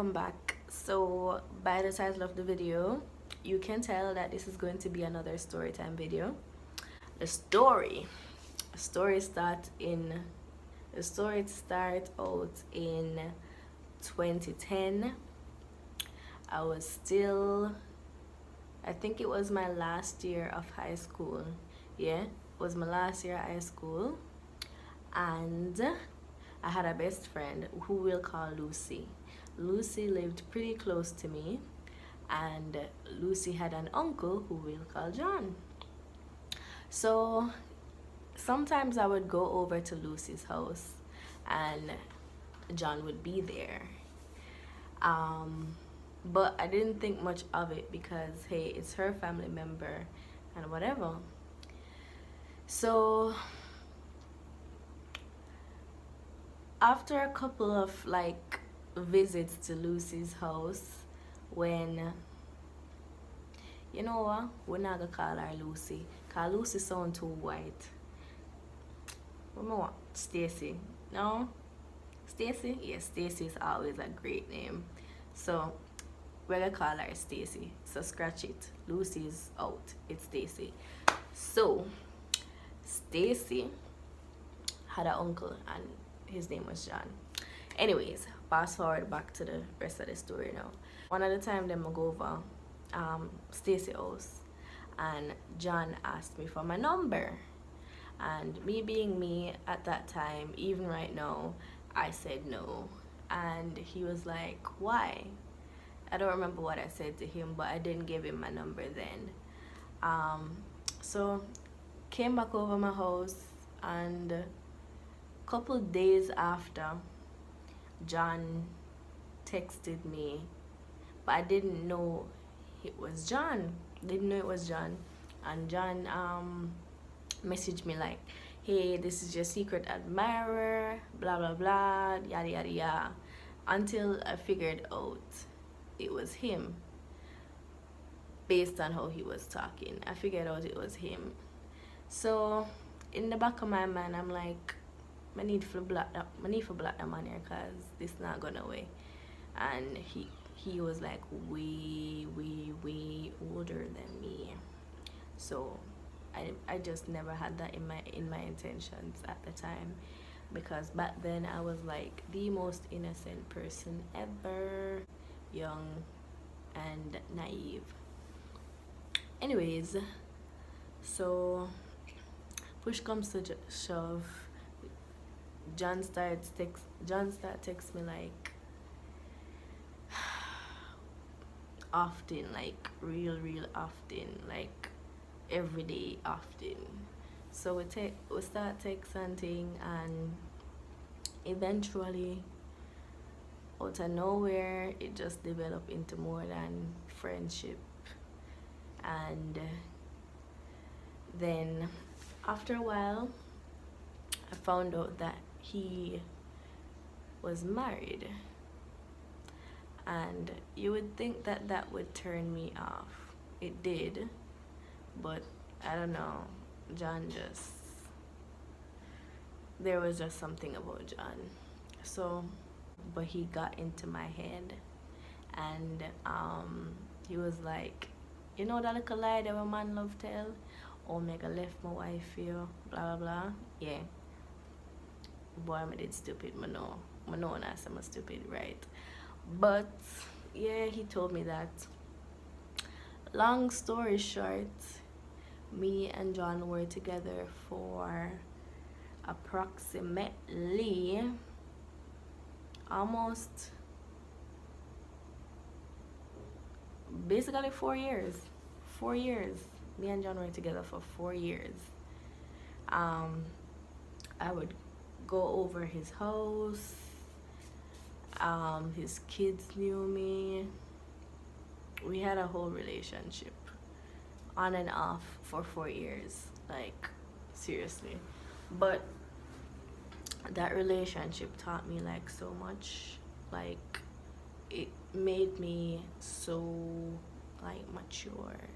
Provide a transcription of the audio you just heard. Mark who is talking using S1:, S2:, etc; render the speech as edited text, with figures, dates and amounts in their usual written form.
S1: welcome back. So by the title of the video, you can tell that this is going to be another story time video. The story start out in 2010. I think it was my last year of high school. Yeah, it was my last year of high school, and I had a best friend who we'll call Lucy. Lucy lived pretty close to me, and Lucy had an uncle who we'll call John. So sometimes I would go over to Lucy's house and John would be there. But I didn't think much of it because, hey, it's her family member and whatever. So after a couple of like visits to Lucy's house, when, you know what, we're not gonna call her Lucy, cause Lucy sound too white. What more? Stacy? No? Stacy? Yes, Stacy is always a great name. So we're gonna call her Stacy. So scratch it. Lucy's out. It's Stacy. So Stacy had an uncle and his name was John. Anyways, fast forward back to the rest of the story now. One of the time them I go over Stacy house and John asked me for my number. And me being me at that time, even right now, I said no. And he was like, why? I don't remember what I said to him, but I didn't give him my number then. So came back over my house, and a couple days after, John texted me, but I didn't know it was John. And John messaged me like, hey, this is your secret admirer, blah blah blah, yada yada yada, until I figured out it was him. Based on how he was talking, I figured out it was him. So in the back of my mind, I'm like, I need to block that man here, cause this not gonna away. And he was like way older than me. So I just never had that in my intentions at the time, because back then I was like the most innocent person ever, young and naive. Anyways, so push comes to shove, John started text me like often, like real often, like every day often. So we start texting, and eventually out of nowhere it just developed into more than friendship. And then after a while I found out that he was married, and you would think that that would turn me off. It did, but I don't know, there was just something about John. So, but he got into my head, and he was like, you know that little lie that a man love tell? Oh, make I left my wife here, blah blah blah. Yeah. Boy, I did stupid, I know when I say I'm stupid, right? But yeah, he told me that. Long story short, me and John were together for approximately almost basically 4 years. 4 years. Me and John were together for 4 years. I would go over his house. His kids knew me. We had a whole relationship on and off for 4 years, like seriously. But that relationship taught me like so much. Like it made me so like mature.